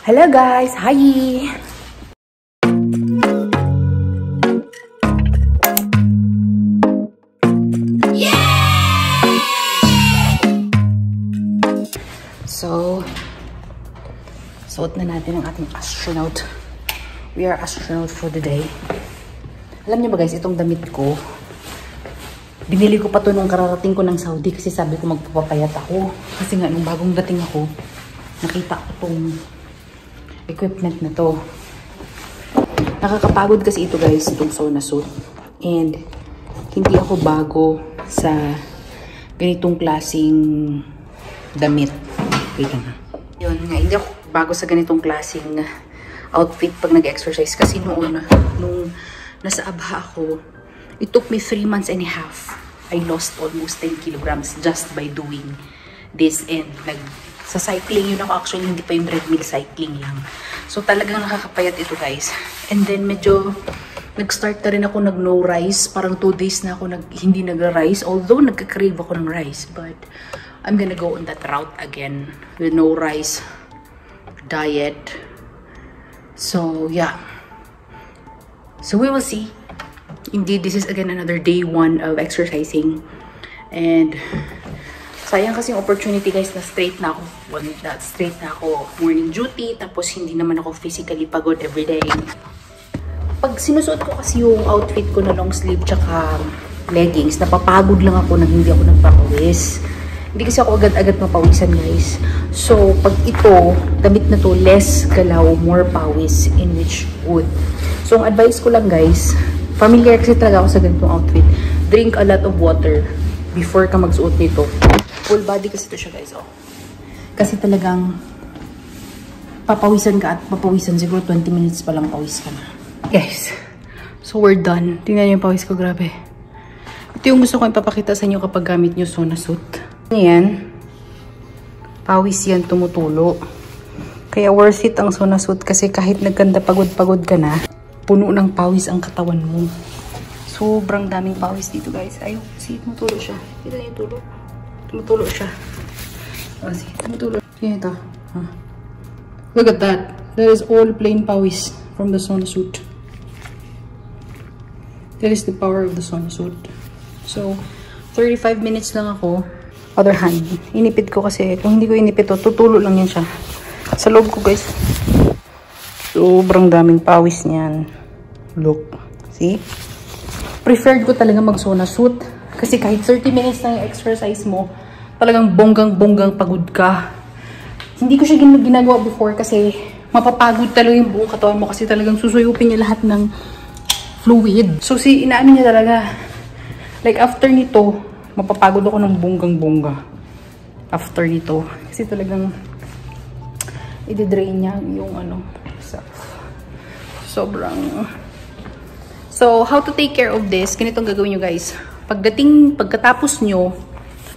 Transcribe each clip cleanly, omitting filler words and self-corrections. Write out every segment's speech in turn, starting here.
Hello guys! Hi! So, suot na natin ang ating astronaut. We are astronaut for the day. Alam niyo ba guys, itong damit ko, binili ko pa to nung kararating ko ng Saudi kasi sabi ko magpapapayat ako. Kasi nga nung bagong dating ako, nakita ko tong equipment na to. Nakakapagod kasi ito guys, itong sauna suit. And hindi ako bago sa ganitong klaseng damit. Wait lang ha. Yun nga, hindi ako bago sa ganitong klaseng outfit pag nag-exercise. Kasi noon, nung nasa Abha ako, it took me 3 months and a half. I lost almost 10 kilograms just by doing this. And sa cycling, yun ako actually, hindi pa yung treadmill cycling lang. So talagang nakakapayat ito guys. And then medyo nag-start na rin ako nag-no rice. Parang 2 days na ako hindi nag-rice. Although nagka-crave ako ng rice. But I'm gonna go on that route again. With no rice diet. So yeah. So we will see. Indeed, this is again another day 1 of exercising. And sayang kasi yung opportunity guys na straight na ako. Straight na ako morning duty. Tapos hindi naman ako physically pagod everyday. Pag sinusuot ko kasi yung outfit ko na long sleeve tsaka leggings, napapagod lang ako nang hindi ako nagpapawis. Hindi kasi ako agad-agad mapawisan guys. So pag ito, damit na to, less galaw, more pawis, in which would. So ang advice ko lang guys, familiar kasi talaga ako sa ganitong outfit. Drink a lot of water before ka magsuot nito. Full body kasi ito siya guys, oh. Kasi talagang papawisan ka at papawisan. Siguro 20 minutes pa lang pawis ka na. Guys, so we're done. Tingnan niyo yung pawis ko, grabe. Ito yung gusto ko ipapakita sa inyo kapag gamit nyo sauna suit. Ayan. Pawis yan, tumutulo. Kaya worth it ang sauna suit kasi kahit nagkanda pagod-pagod ka na, puno ng pawis ang katawan mo. Sobrang daming pawis dito guys. Ayun, see, tumutulo siya. Dito na yung tulo. Tumutulo siya. Oh, see, tumutulo. Yan ito. Huh. Look at that. That is all plain pawis from the sauna suit. That is the power of the sauna suit. So, 35 minutes lang ako. Other hand, inipid ko kasi. Kung hindi ko inipid to, tutulo lang yan siya. Sa loob ko guys. Sobrang daming pawis niyan. Look. See? Preferred ko talaga mag-sauna suit. Kasi kahit 30 minutes lang yung exercise mo, talagang bonggang-bonggang pagod ka. Hindi ko siya ginagawa before kasi mapapagod talaga yung buong katawan mo kasi talagang susuyupin niya lahat ng fluid. So, inaano niya talaga. Like, after nito, mapapagod ako ng bonggang-bongga. After nito. Kasi talagang i-drain niya yung ano, sobrang. So, how to take care of this? Ganitong gagawin nyo guys. Pagkatapos nyo,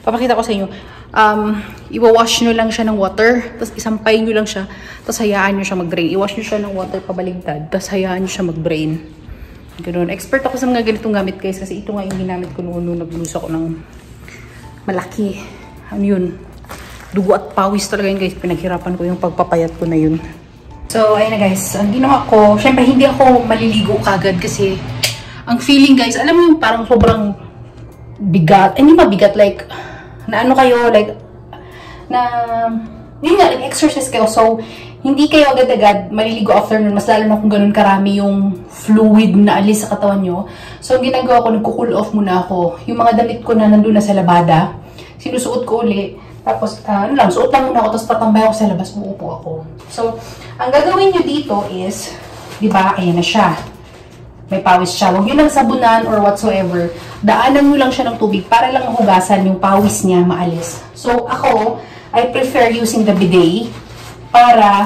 papakita ko sa inyo, iwawash nyo lang siya ng water, tapos isampay nyo lang siya, tapos hayaan nyo siya mag-drain. Iwash nyo siya ng water pabaligtad, tapos hayaan nyo siya mag-drain. Ganoon. Expert ako sa mga ganitong gamit guys, kasi ito nga yung ginamit ko noon nung nag-lose ako ng malaki. Ano yun? Dugo at pawis talaga yun guys. Pinaghirapan ko yung pagpapayat ko na yun. So, ayun na guys. Ang ginawa ko, syempre hindi ako maliligo kagad kasi ang feeling guys, alam mo yung parang sobrang bigat. Hindi mabigat, like, na ano kayo, like, na, yun nga, like, exercise kayo. So, hindi kayo agad-agad maliligo after nun. Mas lalo na kung ganun karami yung fluid na alis sa katawan nyo. So, ang ginagawa ko, nagko-cool off muna ako. Yung mga damit ko na nandun na sa labada, sinusuot ko uli. Tapos, ano lang, suot lang muna ako, tapos tatambay ako sa labas, uupo ako. So, ang gagawin nyo dito is, di ba, ayan na siya. May pawis siya. Huwag nyo lang sabunan or whatsoever. Daanan nyo lang siya ng tubig para lang mahugasan yung pawis niya maalis. So, ako, I prefer using the bidet para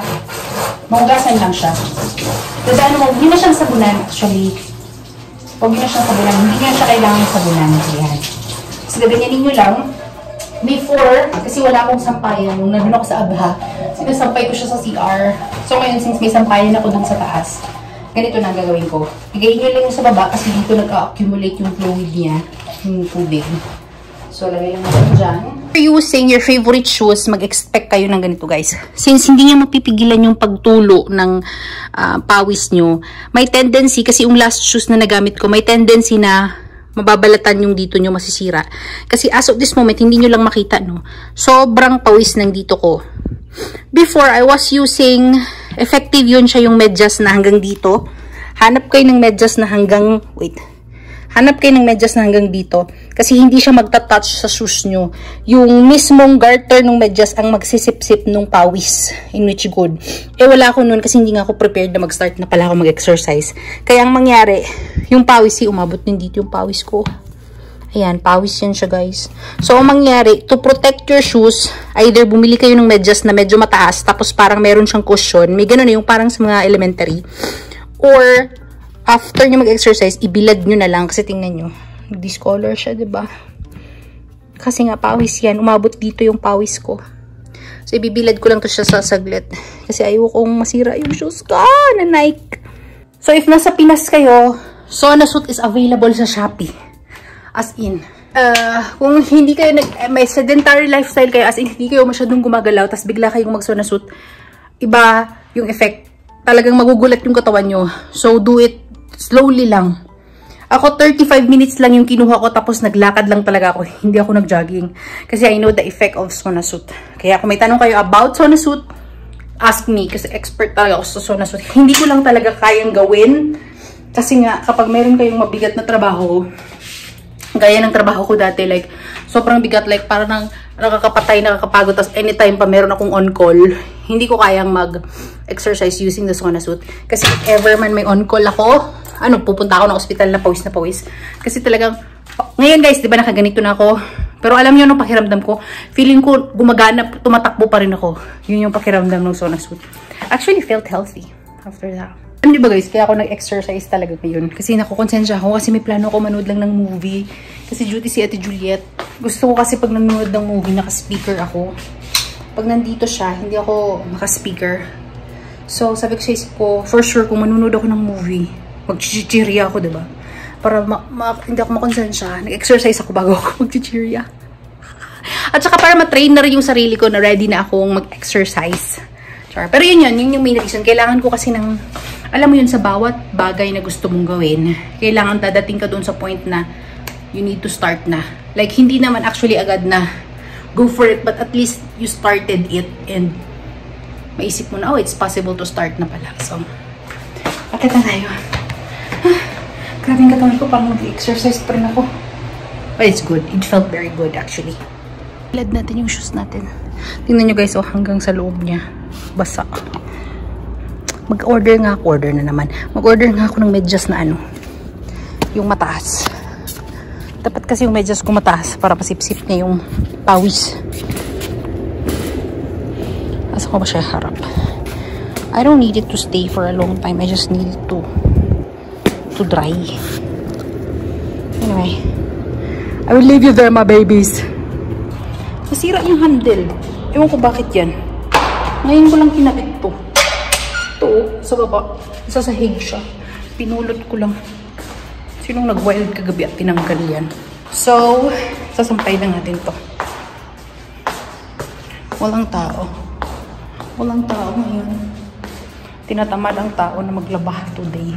mahugasan lang siya. Dadaanan mo, huwag nyo na siyang sabunan, actually. Huwag nyo na siyang sabunan. Hindi nyo siya kailangan sabunan. Ayan. So, gaganyanin nyo lang. Before, kasi wala akong sampayan, nung nandun ako sa Abha, sinasampay ko siya sa CR. So ngayon, since may sampayan ako dun sa taas, ganito na ang gagawin ko. Higayin nyo lang yung sa baba kasi dito nag-accumulate yung fluid niya, yung tubig. So lagay lang natin dyan. Using your favorite shoes, mag-expect kayo ng ganito guys. Since hindi niya mapipigilan yung pagtulo ng pawis nyo, may tendency, kasi yung last shoes na nagamit ko, may tendency na mababalatan yung dito nyo, masisira. Kasi as of this moment, hindi nyo lang makita, no? Sobrang pawis ng dito ko. Before, I was using, effective yun siya yung medyas na hanggang dito. Hanap kayo ng medyas na hanggang, hanap kayo ng medyas na hanggang dito. Kasi hindi siya magta-touch sa shoes nyo. Yung mismong garter ng medyas ang magsisip-sip nung pawis. In which good. Wala ako nun kasi hindi nga ako prepared na mag-start na pala ako mag-exercise. Kaya ang mangyari, yung pawis, umabot din dito yung pawis ko. Ayan, pawis yan siya guys. So, ang mangyari, to protect your shoes, either bumili kayo ng medyas na medyo mataas, tapos parang meron siyang cushion. May ganun yung parang sa mga elementary. Or, after nyo mag-exercise, ibilad nyo na lang. Kasi tingnan nyo, discolor siya, diba? Kasi nga, pawis yan. Umabot dito yung pawis ko. So, ibibilad ko lang to siya sa saglit. Kasi ayokong masira yung shoes ko na Nike. So, if nasa Pinas kayo, Sona Suit is available sa Shopee. As in. Kung hindi kayo may sedentary lifestyle kayo, as in, hindi kayo masyadong gumagalaw, tas bigla kayong mag-Sona Suit, iba yung effect. Talagang magugulat yung katawan nyo. So, do it slowly lang. Ako, 35 minutes lang yung kinuha ko, tapos naglakad lang talaga ako. Hindi ako nag-jogging. Kasi I know the effect of Sona Suit. Kaya kung may tanong kayo about Sona Suit, ask me. Kasi expert talaga ako sa Sona Suit. Hindi ko lang talaga kayang gawin. Kasi nga, kapag meron kayong mabigat na trabaho, gaya ng trabaho ko dati, like, sobrang bigat, like, parang nakakapatay, nakakapagod, tapos anytime pa meron akong on-call, hindi ko kayang mag-exercise using the Sona Suit. Kasi if ever man may on-call ako, pupunta ako ng ospital na pawis. Kasi talagang, ngayon guys, di ba nakaganito na ako? Pero alam niyo anong pakiramdam ko? Feeling ko gumagana, tumatakbo pa rin ako. Yun yung pakiramdam ng Sona Suit. Actually, felt healthy after that. Di ba guys, kaya ako nag-exercise talaga ngayon. Kasi nakukonsensya ako kasi may plano ako manood lang ng movie. Kasi duty si Ate Juliet. Gusto ko kasi pag nanonood ng movie, naka-speaker ako. Pag nandito siya, hindi ako naka-speaker. So, sabi ko sa isip ko, for sure, kung manonood ako ng movie, mag-chichirya ako, diba? Para hindi ako makonsensya. Nag-exercise ako bago ako mag-chichirya. At saka para matrain na rin yung sarili ko na ready na akong mag-exercise. Pero yun yung main reason. Kailangan ko kasi ng, alam mo yun, sa bawat bagay na gusto mong gawin, kailangan dadating ka doon sa point na you need to start na. Like, hindi naman actually agad na go for it, but at least you started it and maisip mo na, oh, it's possible to start na pala. So, pakita tayo. Grabe yung katawan ko, parang mag-exercise pa rin ako. But it's good. It felt very good actually. Ilad natin yung shoes natin. Tingnan nyo guys, oh, hanggang sa loob niya. Basa. Mag-order nga ako. Order na naman. Mag-order nga ako ng medyas na yung mataas. Dapat kasi yung medyas ko mataas para pasip-sip niya yung pawis. Asa ko ba siya harap? I don't need it to stay for a long time. I just need it to dry. Anyway. I will leave you there, my babies. Nasira yung handle. Ewan ko bakit yan. Ngayon ko lang kinabit to. Ito, sa baba. Sa sahig siya. Pinulot ko lang. Sinong nag-wild kagabi at tinanggal yan? So, sasampay lang natin to. Walang tao. Walang tao ngayon. Tinatamad ang tao na maglaba today.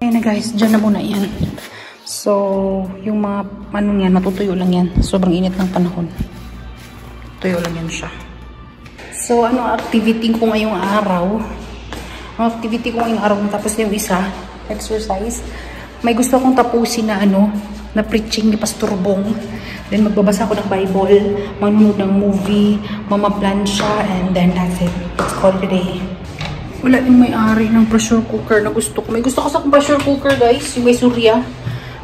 Ayan na guys, dyan na muna yan. So, yung mga yan, matutuyo lang yan. Sobrang init ng panahon. Tuyo lang yan siya. So, activity ko ngayong araw? Ang activity ko ngayong araw, tapos yung isa, exercise. May gusto akong tapusin na na preaching ni Pastor Bong. Then, magbabasa ako ng Bible, manonood ng movie, mamaplansya, and then that's it. Let's call it a day. Wala yung may-ari ng pressure cooker na gusto ko. May gusto ko sa pressure cooker, guys. Yung may surya.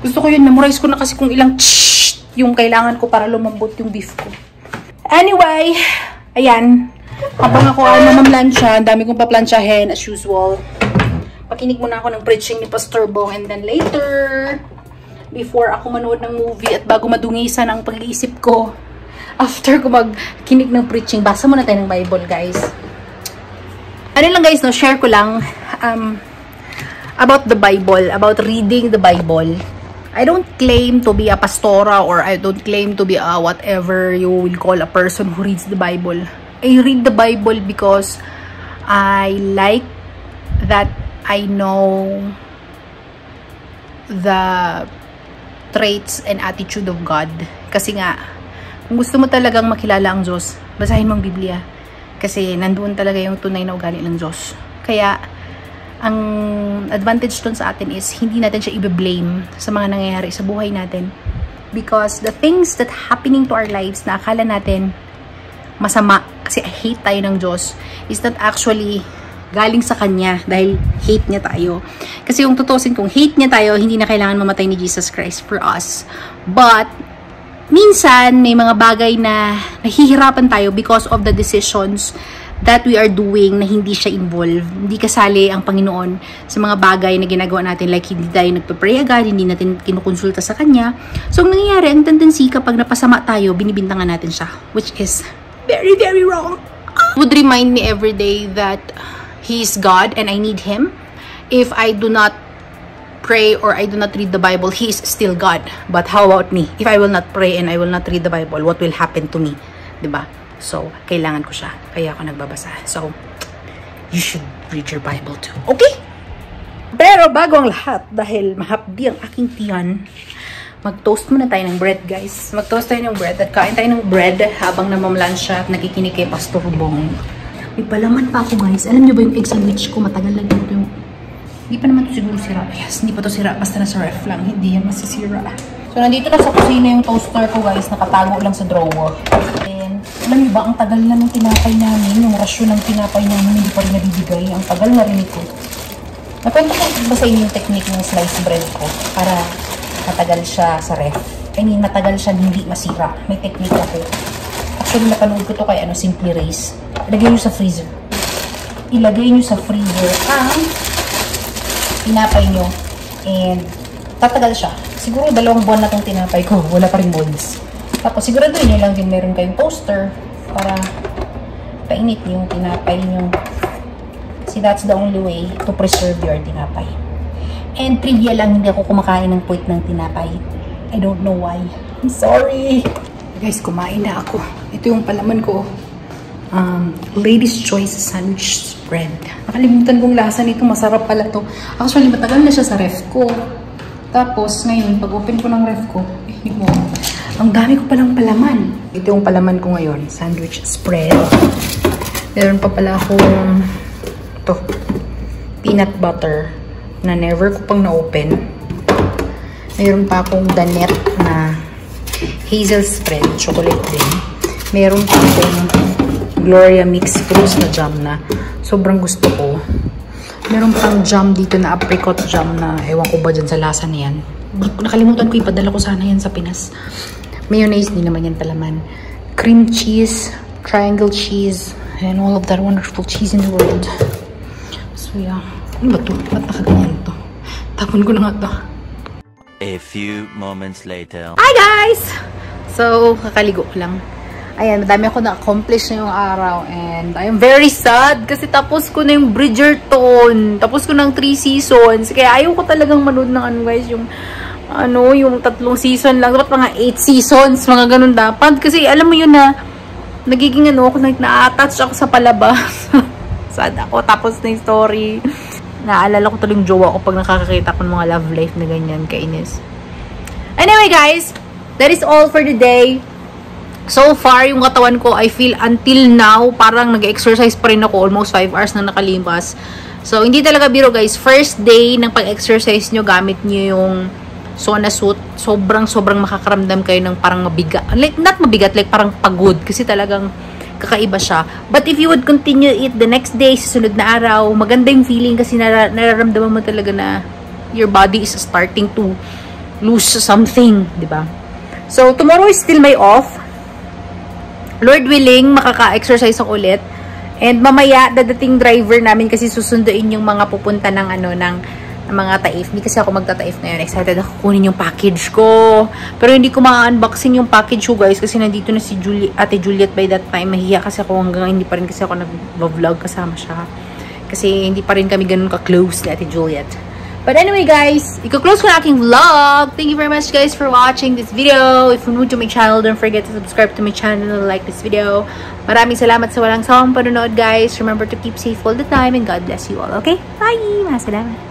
Gusto ko yun. Memorize ko na kasi kung ilang yung kailangan ko para lumambot yung beef ko. Anyway, ayan. Habang ako mamamlansya, ang dami kong paplansyahin as usual. Pakinig muna ako ng preaching ni Pastor Bong, and then later, before ako manood ng movie at bago madungisan ang pag-iisip ko, after ko magkinig ng preaching, basa muna tayo ng Bible, guys. Lang guys, no, share ko lang about the Bible, about reading the Bible. I don't claim to be a pastora, or I don't claim to be a whatever you will call a person who reads the Bible. I read the Bible because I like that I know the traits and attitude of God. Kasi nga, kung gusto mo talagang makilala ang Diyos, basahin mo ang Biblia. Kasi nandoon talaga yung tunay na ugali ng Diyos. Kaya, ang advantage dun sa atin is hindi natin siya i-blame sa mga nangyayari sa buhay natin. Because the things that happening to our lives na akala natin masama kasi hate tayo ng Diyos is not actually galing sa Kanya dahil hate niya tayo. Kasi kung tutusin, kung hate niya tayo, hindi na kailangan mamatay ni Jesus Christ for us. But minsan, may mga bagay na nahihirapan tayo because of the decisions that we are doing na hindi siya involved. Hindi kasali ang Panginoon sa mga bagay na ginagawa natin. Like, hindi tayo nagpa-pray agad, hindi natin kinukonsulta sa Kanya. So, ang nangyayari, ang tendency kapag napasama tayo, binibintangan natin siya. Which is very, very wrong. Would remind me every day that He is God and I need Him. If I do not pray or I do not read the Bible, He is still God. But how about me? If I will not pray and I will not read the Bible, what will happen to me? Diba? So, kailangan ko siya. Kaya ako nagbabasa. So, you should read your Bible too. Okay? Pero bago ang lahat, dahil mahapdi ang aking tiyan, mag-toast muna tayo ng bread, guys. Mag-toast tayo ng bread at kain tayo ng bread habang namamlansya at nakikinig kay Pastor Bong. May palaman pa ako, guys. Alam niyo ba yung egg sandwich ko? Matagal lang dito yung... Hindi pa naman ito siguro sira. Yes, hindi pa ito sira. Basta nasa ref lang. Hindi yan masisira. So, nandito na sa kusina yung toaster ko, guys. Nakatago lang sa drawer. And, alam niyo ba, ang tagal na ng tinapay namin. Yung rasyon ng tinapay namin, hindi pa rin nabibigay. Ang tagal na rin ito. Nakwento ko ba sa inyo yung technique ng slice bread ko para matagal siya sa ref. I mean, matagal siya hindi masira. May technique ako. Actually, napanood ko to kay Simply Race. Ilagay nyo sa freezer. Ilagay nyo sa freezer ang tinapay nyo. And, tatagal siya. Siguro 2 buwan na tong tinapay ko. Wala pa rin bonds. Tapos, siguraduhin nyo lang din meron kayong toaster para painit yung tinapay nyo. See, that's the only way to preserve your tinapay. And trivia lang, hindi ako kumakain ng puwit ng tinapay. I don't know why. I'm sorry. Guys, kumain na ako. Ito yung palaman ko. Ladies' Choice Sandwich Spread. Nakalimutan kong lasa nito. Masarap pala to. Actually, matagal na siya sa ref ko. Tapos, ngayon, pag open ko ng ref ko, ang dami ko palang palaman. Ito yung palaman ko ngayon. Sandwich Spread. Meron pa pala akong peanut butter na never ko pang na-open. Meron pa akong Danette na hazel spread, chocolate din. Meron pa akong Gloria Mixed Fruits na jam na sobrang gusto ko. Meron pang jam dito na apricot jam na ewan ko ba dyan sa lasa niyan. Nakalimutan ko, ipadala ko sana yan sa Pinas. Mayonnaise, din naman yan palaman. Cream cheese, triangle cheese, and all of that wonderful cheese in the world. So yeah, ano ba ito? Ba't nakaganyan ito? Tapon ko na nga ito. A few moments later. Hi guys! So, kakaligo ko lang. Ayan, madami ako na-accomplish na yung araw. And I am very sad kasi tapos ko na yung Bridgerton. Tapos ko ng 3 seasons. Kaya ayaw ko talagang manood ng guys, yung 3 season lang. Dapat mga 8 seasons, mga ganun dapat. Kasi alam mo yun na, nagiging na-attach ako sa palabas. Sad ako. Tapos na yung story. Naalala ko tuloy yung jowa ko pag nakakakita ko ng mga love life na ganyan, kainis. Anyway guys, that is all for the day. So far, yung katawan ko, I feel until now, parang nag-exercise pa rin ako. Almost 5 hours na nakalipas. So, hindi talaga biro guys. First day ng pag-exercise nyo, gamit nyo yung sauna suit. Sobrang makakaramdam kayo ng parang mabigat. Like, not mabigat, like parang pagod. Kasi talagang kakaiba siya. But if you would continue it the next day, sa sunod na araw, maganda yung feeling kasi nararamdaman mo talaga na your body is starting to lose something, di ba? So, tomorrow is still my off. Lord willing, makaka-exercise ako ulit. And mamaya, dadating driver namin kasi susunduin yung mga pupunta ng ng mga taif. Hindi kasi ako magta-taif ngayon. Excited ako kunin yung package ko. Pero hindi ko ma-unboxing yung package ko, guys. Kasi nandito na si Ate Juliet by that time. Mahiya kasi ako hanggang hindi pa rin kasi ako nag-vlog kasama siya. Kasi hindi pa rin kami ganun ka-close ni Ate Juliet. But anyway guys, i-close ko na aking vlog. Thank you very much guys for watching this video. If you're new to my channel, don't forget to subscribe to my channel and like this video. Maraming salamat sa walang sawang panonood guys. Remember to keep safe all the time and God bless you all. Okay? Bye! Mga salamat.